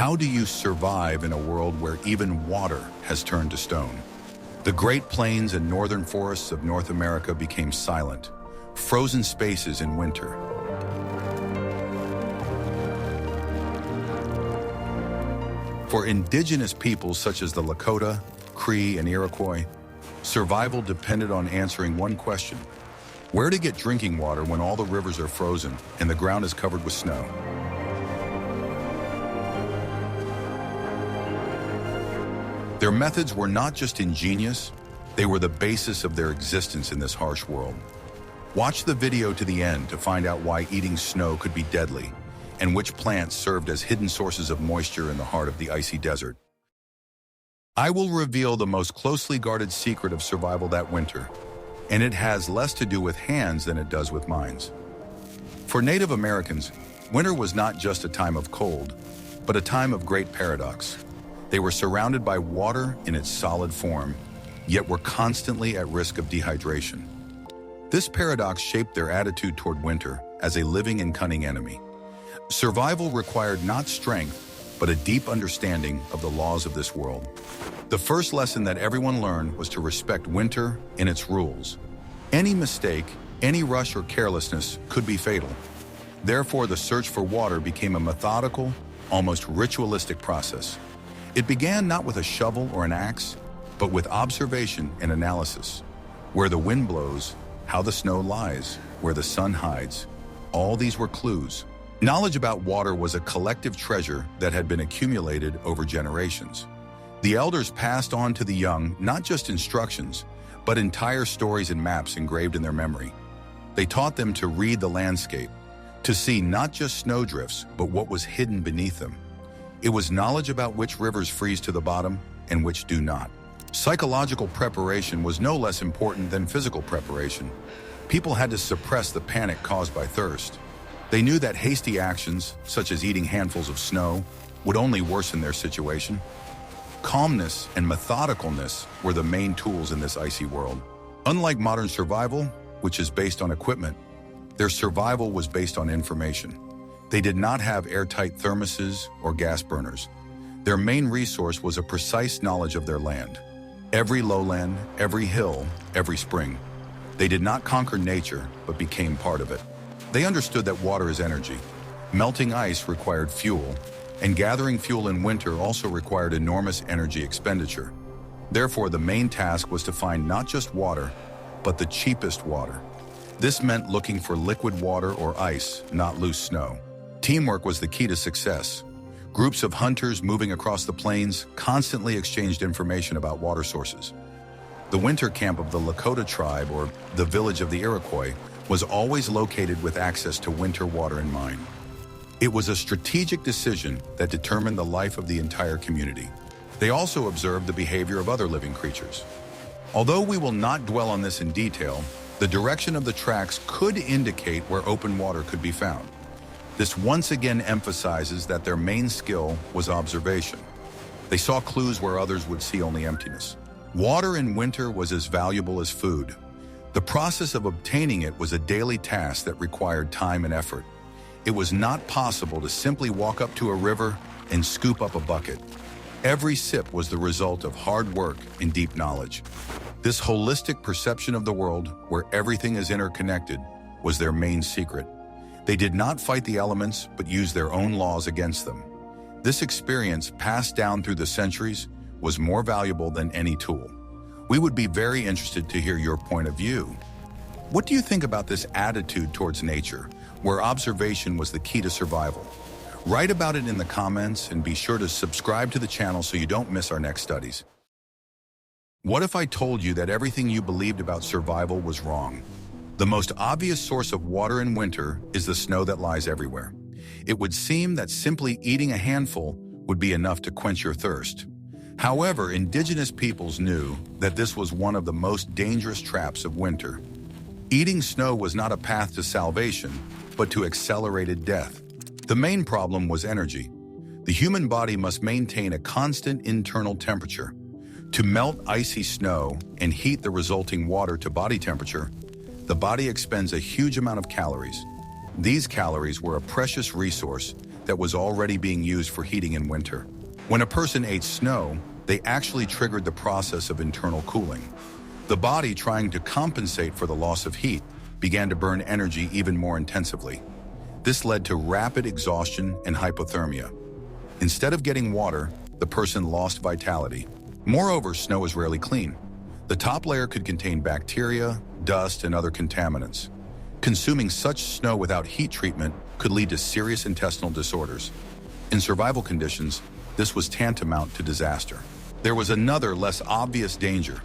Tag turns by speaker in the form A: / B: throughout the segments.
A: How do you survive in a world where even water has turned to stone? The Great Plains and northern forests of North America became silent, frozen spaces in winter. For indigenous peoples such as the Lakota, Cree, and Iroquois, survival depended on answering one question: where to get drinking water when all the rivers are frozen and the ground is covered with snow? Their methods were not just ingenious, they were the basis of their existence in this harsh world. Watch the video to the end to find out why eating snow could be deadly and which plants served as hidden sources of moisture in the heart of the icy desert. I will reveal the most closely guarded secret of survival that winter, and it has less to do with hands than it does with minds. For Native Americans, winter was not just a time of cold, but a time of great paradox. They were surrounded by water in its solid form, yet were constantly at risk of dehydration. This paradox shaped their attitude toward winter as a living and cunning enemy. Survival required not strength, but a deep understanding of the laws of this world. The first lesson that everyone learned was to respect winter and its rules. Any mistake, any rush or carelessness could be fatal. Therefore, the search for water became a methodical, almost ritualistic process. It began not with a shovel or an axe, but with observation and analysis. Where the wind blows, how the snow lies, where the sun hides. All these were clues. Knowledge about water was a collective treasure that had been accumulated over generations. The elders passed on to the young not just instructions, but entire stories and maps engraved in their memory. They taught them to read the landscape, to see not just snowdrifts, but what was hidden beneath them. It was knowledge about which rivers freeze to the bottom and which do not. Psychological preparation was no less important than physical preparation. People had to suppress the panic caused by thirst. They knew that hasty actions, such as eating handfuls of snow, would only worsen their situation. Calmness and methodicalness were the main tools in this icy world. Unlike modern survival, which is based on equipment, their survival was based on information. They did not have airtight thermoses or gas burners. Their main resource was a precise knowledge of their land. Every lowland, every hill, every spring. They did not conquer nature, but became part of it. They understood that water is energy. Melting ice required fuel, and gathering fuel in winter also required enormous energy expenditure. Therefore, the main task was to find not just water, but the cheapest water. This meant looking for liquid water or ice, not loose snow. Teamwork was the key to success. Groups of hunters moving across the plains constantly exchanged information about water sources. The winter camp of the Lakota tribe, or the village of the Iroquois, was always located with access to winter water in mind. It was a strategic decision that determined the life of the entire community. They also observed the behavior of other living creatures. Although we will not dwell on this in detail, the direction of the tracks could indicate where open water could be found. This once again emphasizes that their main skill was observation. They saw clues where others would see only emptiness. Water in winter was as valuable as food. The process of obtaining it was a daily task that required time and effort. It was not possible to simply walk up to a river and scoop up a bucket. Every sip was the result of hard work and deep knowledge. This holistic perception of the world, where everything is interconnected, was their main secret. They did not fight the elements, but used their own laws against them. This experience, passed down through the centuries, was more valuable than any tool. We would be very interested to hear your point of view. What do you think about this attitude towards nature, where observation was the key to survival? Write about it in the comments and be sure to subscribe to the channel so you don't miss our next studies. What if I told you that everything you believed about survival was wrong? The most obvious source of water in winter is the snow that lies everywhere. It would seem that simply eating a handful would be enough to quench your thirst. However, indigenous peoples knew that this was one of the most dangerous traps of winter. Eating snow was not a path to salvation, but to accelerated death. The main problem was energy. The human body must maintain a constant internal temperature. To melt icy snow and heat the resulting water to body temperature, the body expends a huge amount of calories. These calories were a precious resource that was already being used for heating in winter. When a person ate snow, they actually triggered the process of internal cooling. The body, trying to compensate for the loss of heat, began to burn energy even more intensively. This led to rapid exhaustion and hypothermia. Instead of getting water, the person lost vitality. Moreover, snow is rarely clean. The top layer could contain bacteria, dust, and other contaminants. Consuming such snow without heat treatment could lead to serious intestinal disorders. In survival conditions, this was tantamount to disaster. There was another, less obvious danger.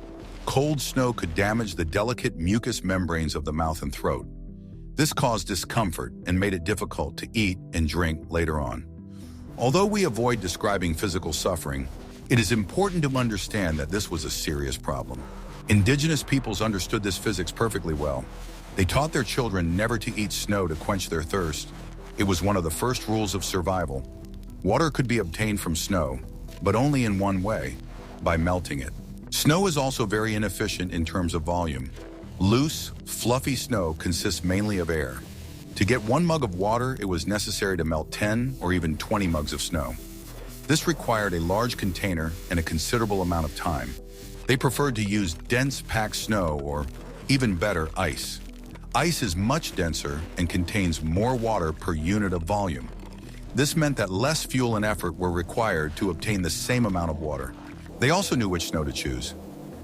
A: Cold snow could damage the delicate mucous membranes of the mouth and throat. This caused discomfort and made it difficult to eat and drink later on. Although we avoid describing physical suffering, it is important to understand that this was a serious problem. Indigenous peoples understood this physics perfectly well. They taught their children never to eat snow to quench their thirst. It was one of the first rules of survival. Water could be obtained from snow, but only in one way, by melting it. Snow is also very inefficient in terms of volume. Loose, fluffy snow consists mainly of air. To get 1 mug of water, it was necessary to melt 10 or even 20 mugs of snow. This required a large container and a considerable amount of time. They preferred to use dense packed snow, or even better, ice. Ice is much denser and contains more water per unit of volume. This meant that less fuel and effort were required to obtain the same amount of water. They also knew which snow to choose.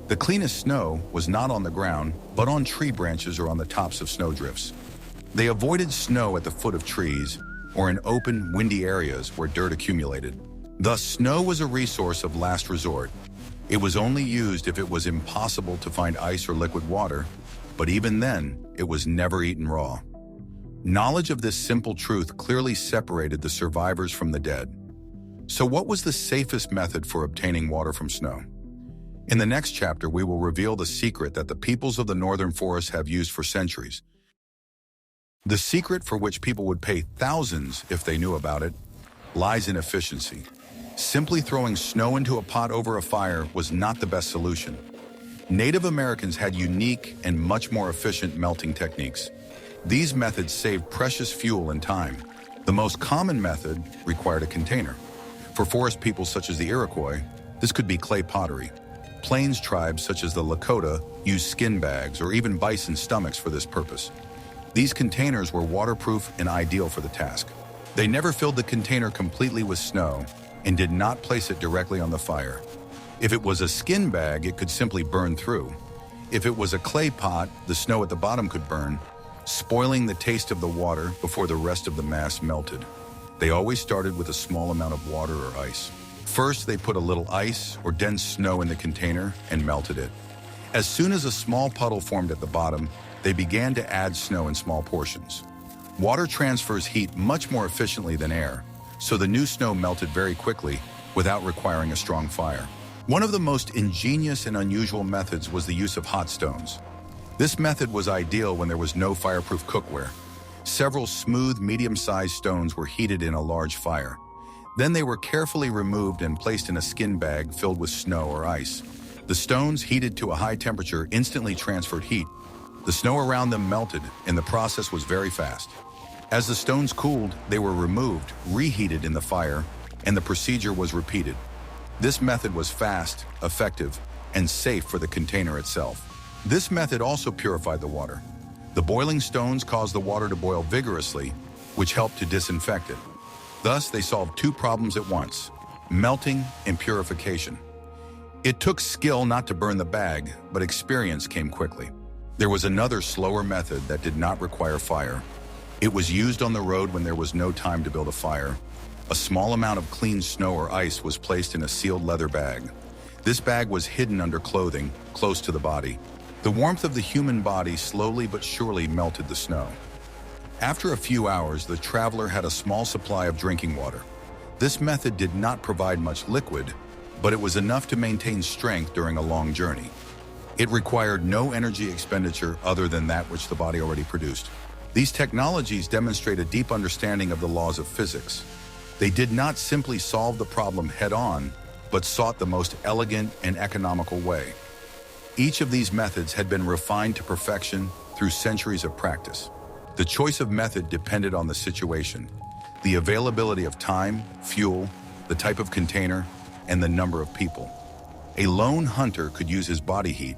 A: The cleanest snow was not on the ground, but on tree branches or on the tops of snowdrifts. They avoided snow at the foot of trees or in open, windy areas where dirt accumulated. Thus, snow was a resource of last resort. It was only used if it was impossible to find ice or liquid water, but even then, it was never eaten raw. Knowledge of this simple truth clearly separated the survivors from the dead. So what was the safest method for obtaining water from snow? In the next chapter, we will reveal the secret that the peoples of the northern forests have used for centuries. The secret, for which people would pay thousands if they knew about it, lies in efficiency. Simply throwing snow into a pot over a fire was not the best solution. Native Americans had unique and much more efficient melting techniques. These methods saved precious fuel and time. The most common method required a container. For forest peoples such as the Iroquois, this could be clay pottery. Plains tribes such as the Lakota used skin bags or even bison stomachs for this purpose. These containers were waterproof and ideal for the task. They never filled the container completely with snow and did not place it directly on the fire. If it was a skin bag, it could simply burn through. If it was a clay pot, the snow at the bottom could burn, spoiling the taste of the water before the rest of the mass melted. They always started with a small amount of water or ice. First, they put a little ice or dense snow in the container and melted it. As soon as a small puddle formed at the bottom, they began to add snow in small portions. Water transfers heat much more efficiently than air, so the new snow melted very quickly without requiring a strong fire. One of the most ingenious and unusual methods was the use of hot stones. This method was ideal when there was no fireproof cookware. Several smooth, medium-sized stones were heated in a large fire. Then they were carefully removed and placed in a skin bag filled with snow or ice. The stones, heated to a high temperature, instantly transferred heat. The snow around them melted, and the process was very fast. As the stones cooled, they were removed, reheated in the fire, and the procedure was repeated. This method was fast, effective, and safe for the container itself. This method also purified the water. The boiling stones caused the water to boil vigorously, which helped to disinfect it. Thus, they solved two problems at once: melting and purification. It took skill not to burn the bag, but experience came quickly. There was another slower method that did not require fire. It was used on the road when there was no time to build a fire. A small amount of clean snow or ice was placed in a sealed leather bag. This bag was hidden under clothing, close to the body. The warmth of the human body slowly but surely melted the snow. After a few hours, the traveler had a small supply of drinking water. This method did not provide much liquid, but it was enough to maintain strength during a long journey. It required no energy expenditure other than that which the body already produced. These technologies demonstrate a deep understanding of the laws of physics. They did not simply solve the problem head-on, but sought the most elegant and economical way. Each of these methods had been refined to perfection through centuries of practice. The choice of method depended on the situation. the availability of time, fuel, the type of container, and the number of people. A lone hunter could use his body heat.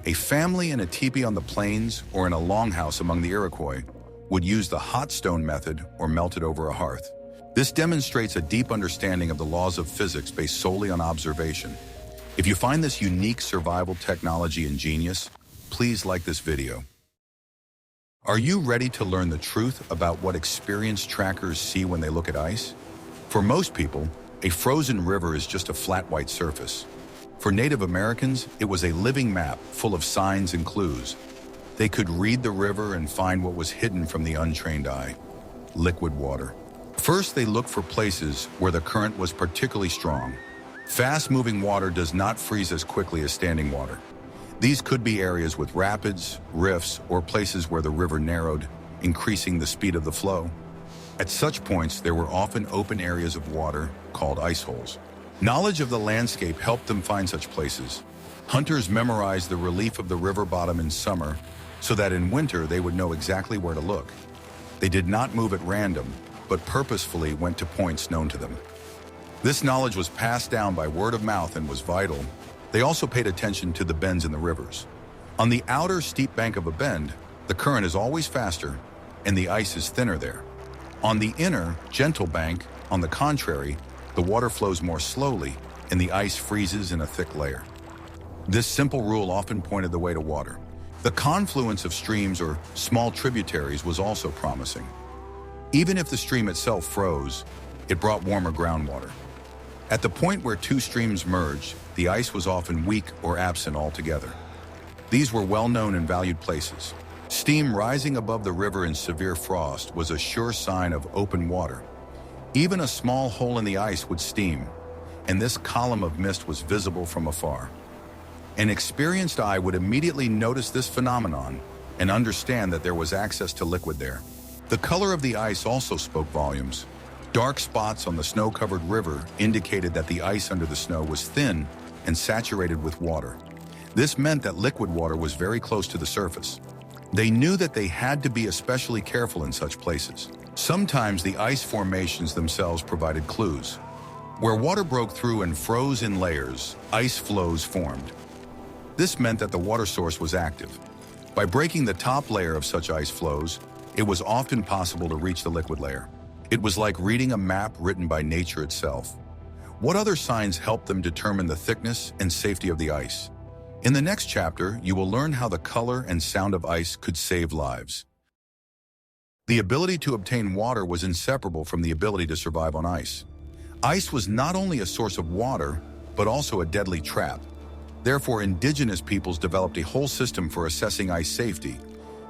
A: A family in a teepee on the plains or in a longhouse among the Iroquois would use the hot stone method or melt it over a hearth. This demonstrates a deep understanding of the laws of physics based solely on observation. If you find this unique survival technology ingenious, please like this video. Are you ready to learn the truth about what experienced trackers see when they look at ice? For most people, a frozen river is just a flat white surface. For Native Americans, it was a living map full of signs and clues. They could read the river and find what was hidden from the untrained eye: liquid water. First, they looked for places where the current was particularly strong. Fast-moving water does not freeze as quickly as standing water. These could be areas with rapids, rifts, or places where the river narrowed, increasing the speed of the flow. At such points, there were often open areas of water called ice holes. Knowledge of the landscape helped them find such places. Hunters memorized the relief of the river bottom in summer so that in winter they would know exactly where to look. They did not move at random, but purposefully went to points known to them. This knowledge was passed down by word of mouth and was vital. They also paid attention to the bends in the rivers. On the outer steep bank of a bend, the current is always faster and the ice is thinner there. On the inner, gentle bank, on the contrary, the water flows more slowly and the ice freezes in a thick layer. This simple rule often pointed the way to water. The confluence of streams or small tributaries was also promising. Even if the stream itself froze, it brought warmer groundwater. At the point where two streams merged, the ice was often weak or absent altogether. These were well-known and valued places. Steam rising above the river in severe frost was a sure sign of open water. Even a small hole in the ice would steam, and this column of mist was visible from afar. An experienced eye would immediately notice this phenomenon and understand that there was access to liquid there. The color of the ice also spoke volumes. Dark spots on the snow-covered river indicated that the ice under the snow was thin and saturated with water. This meant that liquid water was very close to the surface. They knew that they had to be especially careful in such places. Sometimes the ice formations themselves provided clues. Where water broke through and froze in layers, ice flows formed. This meant that the water source was active. By breaking the top layer of such ice flows, it was often possible to reach the liquid layer. It was like reading a map written by nature itself. What other signs helped them determine the thickness and safety of the ice? In the next chapter, you will learn how the color and sound of ice could save lives. The ability to obtain water was inseparable from the ability to survive on ice. Ice was not only a source of water, but also a deadly trap. Therefore, indigenous peoples developed a whole system for assessing ice safety.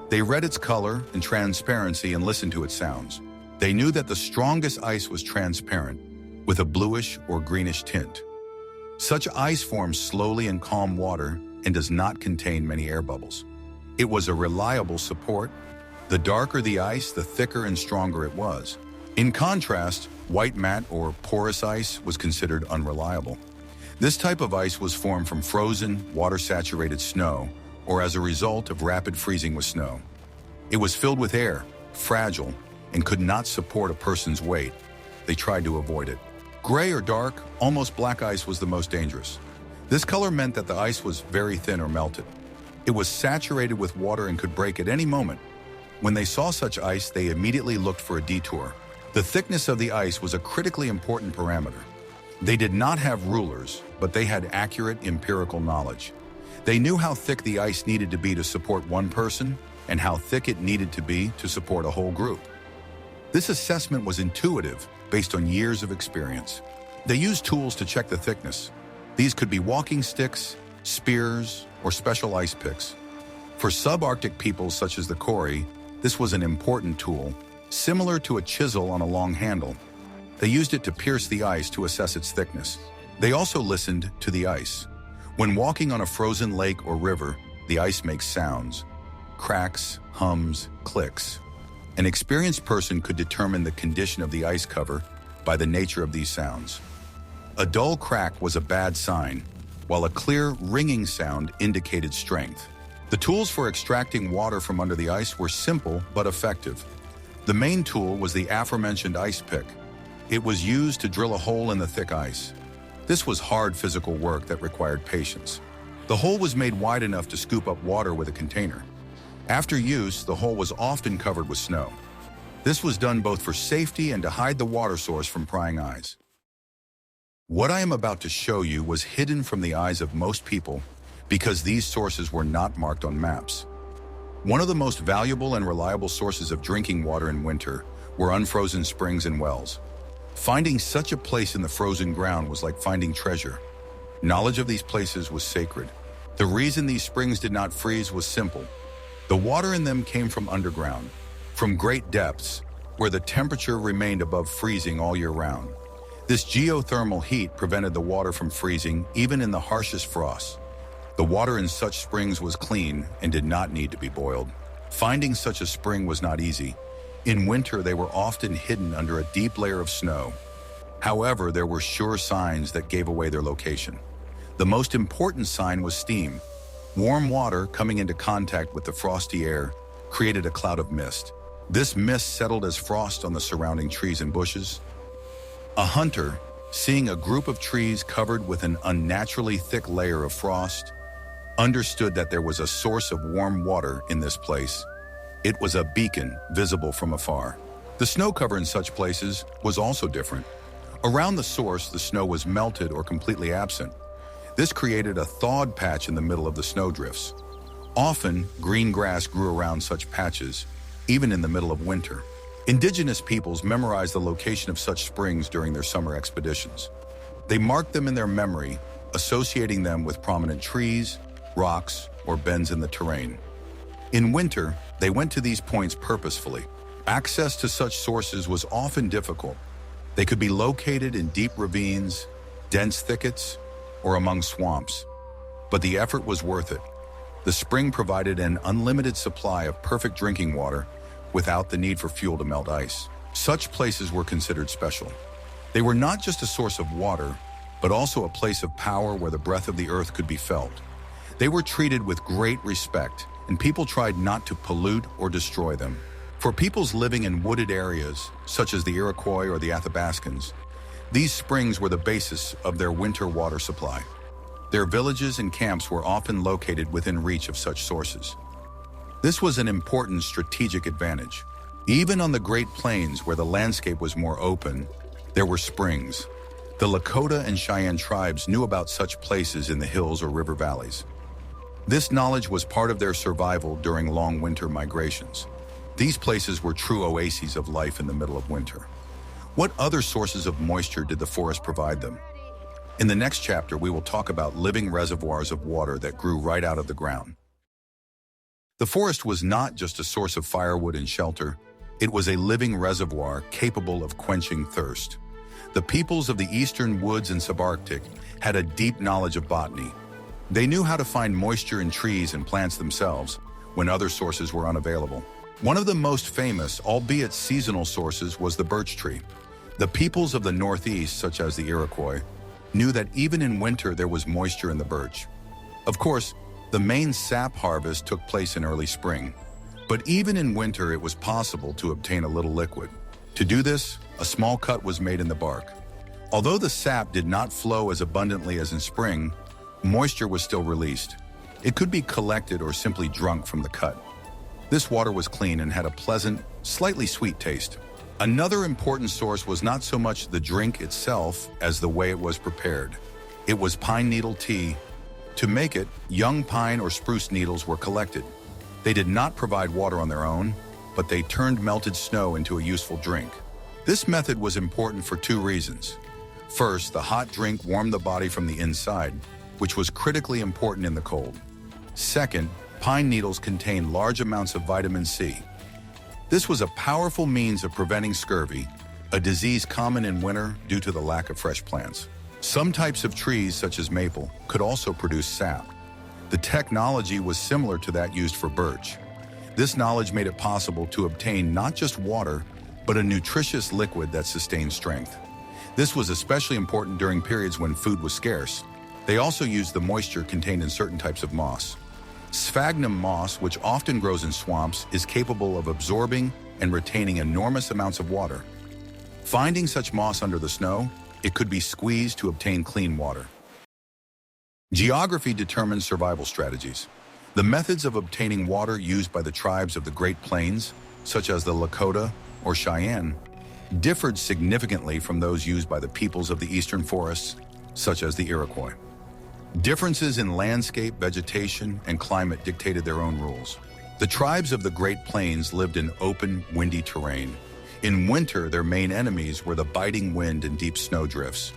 A: They read its color and transparency and listened to its sounds. They knew that the strongest ice was transparent, with a bluish or greenish tint. Such ice forms slowly in calm water and does not contain many air bubbles. It was a reliable support. The darker the ice, the thicker and stronger it was. In contrast, white mat or porous ice was considered unreliable. This type of ice was formed from frozen, water-saturated snow, or as a result of rapid freezing with snow. It was filled with air, fragile, and could not support a person's weight. They tried to avoid it. Gray or dark, almost black ice was the most dangerous. This color meant that the ice was very thin or melted. It was saturated with water and could break at any moment. When they saw such ice, they immediately looked for a detour. The thickness of the ice was a critically important parameter. They did not have rulers, but they had accurate empirical knowledge. They knew how thick the ice needed to be to support one person and how thick it needed to be to support a whole group. This assessment was intuitive, based on years of experience. They used tools to check the thickness. These could be walking sticks, spears, or special ice picks. For subarctic peoples such as the Cree, this was an important tool, similar to a chisel on a long handle. They used it to pierce the ice to assess its thickness. They also listened to the ice. When walking on a frozen lake or river, the ice makes sounds, cracks, hums, clicks. An experienced person could determine the condition of the ice cover by the nature of these sounds. A dull crack was a bad sign, while a clear, ringing sound indicated strength. The tools for extracting water from under the ice were simple but effective. The main tool was the aforementioned ice pick. It was used to drill a hole in the thick ice. This was hard physical work that required patience. The hole was made wide enough to scoop up water with a container. After use, the hole was often covered with snow. This was done both for safety and to hide the water source from prying eyes. What I am about to show you was hidden from the eyes of most people because these sources were not marked on maps. One of the most valuable and reliable sources of drinking water in winter were unfrozen springs and wells. Finding such a place in the frozen ground was like finding treasure. Knowledge of these places was sacred. The reason these springs did not freeze was simple. The water in them came from underground, from great depths, where the temperature remained above freezing all year round. This geothermal heat prevented the water from freezing even in the harshest frosts. The water in such springs was clean and did not need to be boiled. Finding such a spring was not easy. In winter, they were often hidden under a deep layer of snow. However, there were sure signs that gave away their location. The most important sign was steam. Warm water coming into contact with the frosty air created a cloud of mist. This mist settled as frost on the surrounding trees and bushes. A hunter, seeing a group of trees covered with an unnaturally thick layer of frost, understood that there was a source of warm water in this place. It was a beacon visible from afar. The snow cover in such places was also different. Around the source, the snow was melted or completely absent. This created a thawed patch in the middle of the snowdrifts. Often, green grass grew around such patches, even in the middle of winter. Indigenous peoples memorized the location of such springs during their summer expeditions. They marked them in their memory, associating them with prominent trees, rocks, or bends in the terrain. In winter, they went to these points purposefully. Access to such sources was often difficult. They could be located in deep ravines, dense thickets, or among swamps. But the effort was worth it. The spring provided an unlimited supply of perfect drinking water without the need for fuel to melt ice. Such places were considered special. They were not just a source of water, but also a place of power where the breath of the earth could be felt. They were treated with great respect, and people tried not to pollute or destroy them. For peoples living in wooded areas, such as the Iroquois or the Athabascans, these springs were the basis of their winter water supply. Their villages and camps were often located within reach of such sources. This was an important strategic advantage. Even on the Great Plains, where the landscape was more open, there were springs. The Lakota and Cheyenne tribes knew about such places in the hills or river valleys. This knowledge was part of their survival during long winter migrations. These places were true oases of life in the middle of winter. What other sources of moisture did the forest provide them? In the next chapter, we will talk about living reservoirs of water that grew right out of the ground. The forest was not just a source of firewood and shelter. It was a living reservoir capable of quenching thirst. The peoples of the eastern woods and subarctic had a deep knowledge of botany. They knew how to find moisture in trees and plants themselves when other sources were unavailable. One of the most famous, albeit seasonal sources was the birch tree. The peoples of the Northeast, such as the Iroquois, knew that even in winter there was moisture in the birch. Of course, the main sap harvest took place in early spring, but even in winter it was possible to obtain a little liquid. To do this, a small cut was made in the bark. Although the sap did not flow as abundantly as in spring, moisture was still released. It could be collected or simply drunk from the cut. This water was clean and had a pleasant, slightly sweet taste. Another important source was not so much the drink itself as the way it was prepared. It was pine needle tea. To make it, young pine or spruce needles were collected. They did not provide water on their own, but they turned melted snow into a useful drink. This method was important for two reasons. First, the hot drink warmed the body from the inside, which was critically important in the cold. Second, pine needles contained large amounts of vitamin C. This was a powerful means of preventing scurvy, a disease common in winter due to the lack of fresh plants. Some types of trees, such as maple, could also produce sap. The technology was similar to that used for birch. This knowledge made it possible to obtain not just water, but a nutritious liquid that sustained strength. This was especially important during periods when food was scarce. They also used the moisture contained in certain types of moss. Sphagnum moss, which often grows in swamps, is capable of absorbing and retaining enormous amounts of water. Finding such moss under the snow, it could be squeezed to obtain clean water. Geography determines survival strategies. The methods of obtaining water used by the tribes of the Great Plains, such as the Lakota or Cheyenne, differed significantly from those used by the peoples of the eastern forests, such as the Iroquois. Differences in landscape, vegetation, and climate dictated their own rules. The tribes of the Great Plains lived in open, windy terrain. In winter, their main enemies were the biting wind and deep snowdrifts.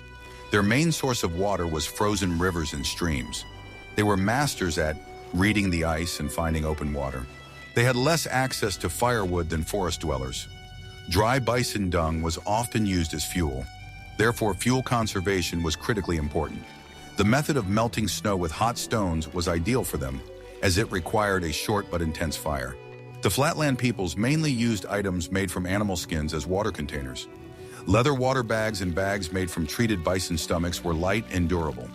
A: Their main source of water was frozen rivers and streams. They were masters at reading the ice and finding open water. They had less access to firewood than forest dwellers. Dry bison dung was often used as fuel. Therefore, fuel conservation was critically important. The method of melting snow with hot stones was ideal for them, as it required a short but intense fire. The flatland peoples mainly used items made from animal skins as water containers. Leather water bags and bags made from treated bison stomachs were light and durable.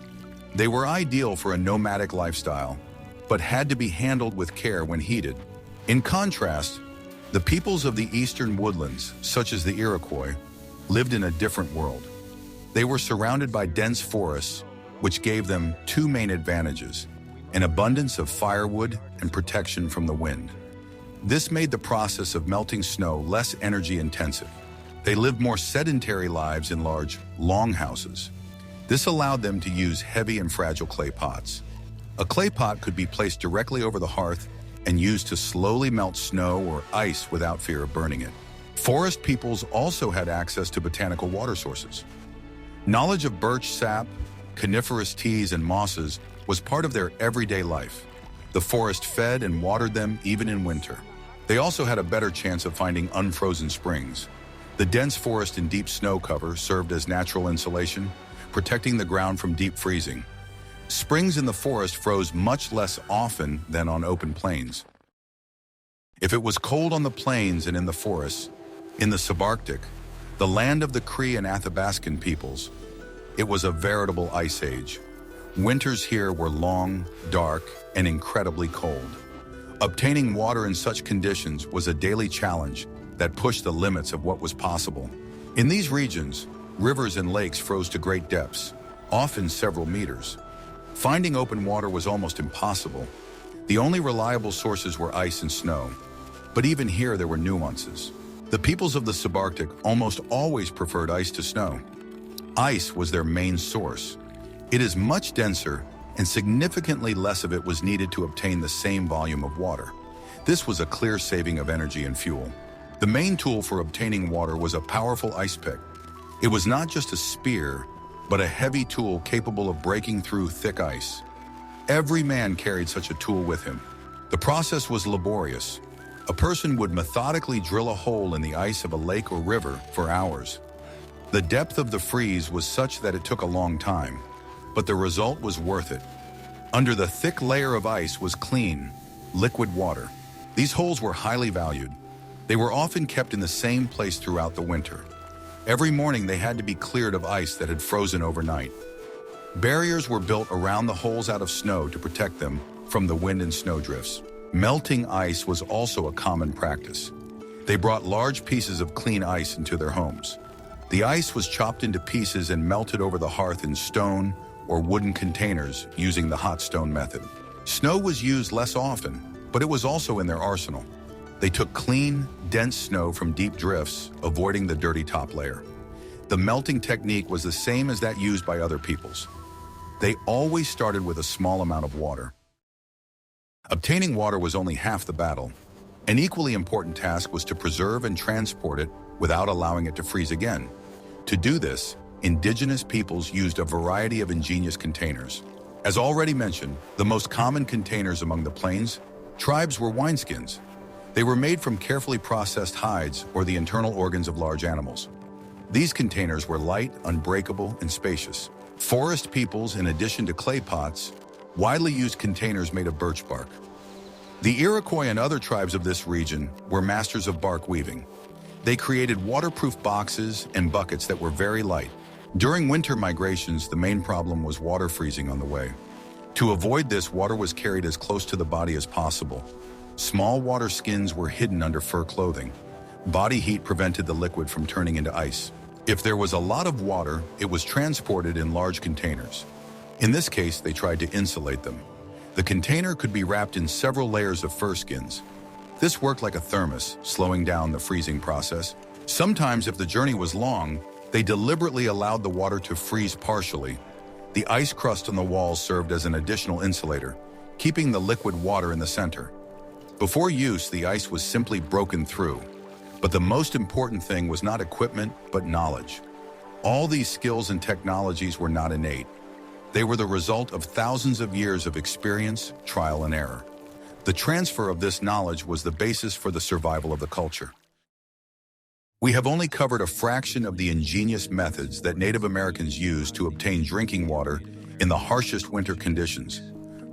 A: They were ideal for a nomadic lifestyle, but had to be handled with care when heated. In contrast, the peoples of the eastern woodlands, such as the Iroquois, lived in a different world. They were surrounded by dense forests, which gave them two main advantages: an abundance of firewood and protection from the wind. This made the process of melting snow less energy intensive. They lived more sedentary lives in large, long houses. This allowed them to use heavy and fragile clay pots. A clay pot could be placed directly over the hearth and used to slowly melt snow or ice without fear of burning it. Forest peoples also had access to botanical water sources. Knowledge of birch sap, coniferous teas, and mosses was part of their everyday life. The forest fed and watered them even in winter. They also had a better chance of finding unfrozen springs. The dense forest and deep snow cover served as natural insulation, protecting the ground from deep freezing. Springs in the forest froze much less often than on open plains. If it was cold on the plains and in the forests, in the subarctic, the land of the Cree and Athabascan peoples, it was a veritable ice age. Winters here were long, dark, and incredibly cold. Obtaining water in such conditions was a daily challenge that pushed the limits of what was possible. In these regions, rivers and lakes froze to great depths, often several meters. Finding open water was almost impossible. The only reliable sources were ice and snow. But even here there were nuances. The peoples of the subarctic almost always preferred ice to snow. Ice was their main source. It is much denser, and significantly less of it was needed to obtain the same volume of water. This was a clear saving of energy and fuel. The main tool for obtaining water was a powerful ice pick. It was not just a spear, but a heavy tool capable of breaking through thick ice. Every man carried such a tool with him. The process was laborious. A person would methodically drill a hole in the ice of a lake or river for hours. The depth of the freeze was such that it took a long time, but the result was worth it. Under the thick layer of ice was clean, liquid water. These holes were highly valued. They were often kept in the same place throughout the winter. Every morning they had to be cleared of ice that had frozen overnight. Barriers were built around the holes out of snow to protect them from the wind and snowdrifts. Melting ice was also a common practice. They brought large pieces of clean ice into their homes. The ice was chopped into pieces and melted over the hearth in stone or wooden containers using the hot stone method. Snow was used less often, but it was also in their arsenal. They took clean, dense snow from deep drifts, avoiding the dirty top layer. The melting technique was the same as that used by other peoples. They always started with a small amount of water. Obtaining water was only half the battle. An equally important task was to preserve and transport it without allowing it to freeze again. To do this, indigenous peoples used a variety of ingenious containers. As already mentioned, the most common containers among the plains tribes were wineskins. They were made from carefully processed hides or the internal organs of large animals. These containers were light, unbreakable, and spacious. Forest peoples, in addition to clay pots, widely used containers made of birch bark. The Iroquois and other tribes of this region were masters of bark weaving. They created waterproof boxes and buckets that were very light. During winter migrations, the main problem was water freezing on the way. To avoid this, water was carried as close to the body as possible. Small water skins were hidden under fur clothing. Body heat prevented the liquid from turning into ice. If there was a lot of water, it was transported in large containers. In this case, they tried to insulate them. The container could be wrapped in several layers of fur skins. This worked like a thermos, slowing down the freezing process. Sometimes, if the journey was long, they deliberately allowed the water to freeze partially. The ice crust on the walls served as an additional insulator, keeping the liquid water in the center. Before use, the ice was simply broken through. But the most important thing was not equipment, but knowledge. All these skills and technologies were not innate. They were the result of thousands of years of experience, trial and error. The transfer of this knowledge was the basis for the survival of the culture. We have only covered a fraction of the ingenious methods that Native Americans used to obtain drinking water in the harshest winter conditions.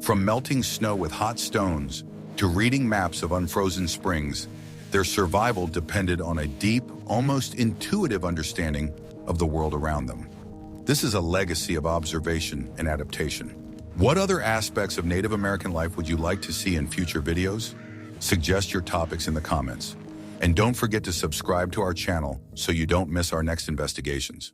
A: From melting snow with hot stones to reading maps of unfrozen springs, their survival depended on a deep, almost intuitive understanding of the world around them. This is a legacy of observation and adaptation. What other aspects of Native American life would you like to see in future videos? Suggest your topics in the comments. And don't forget to subscribe to our channel so you don't miss our next investigations.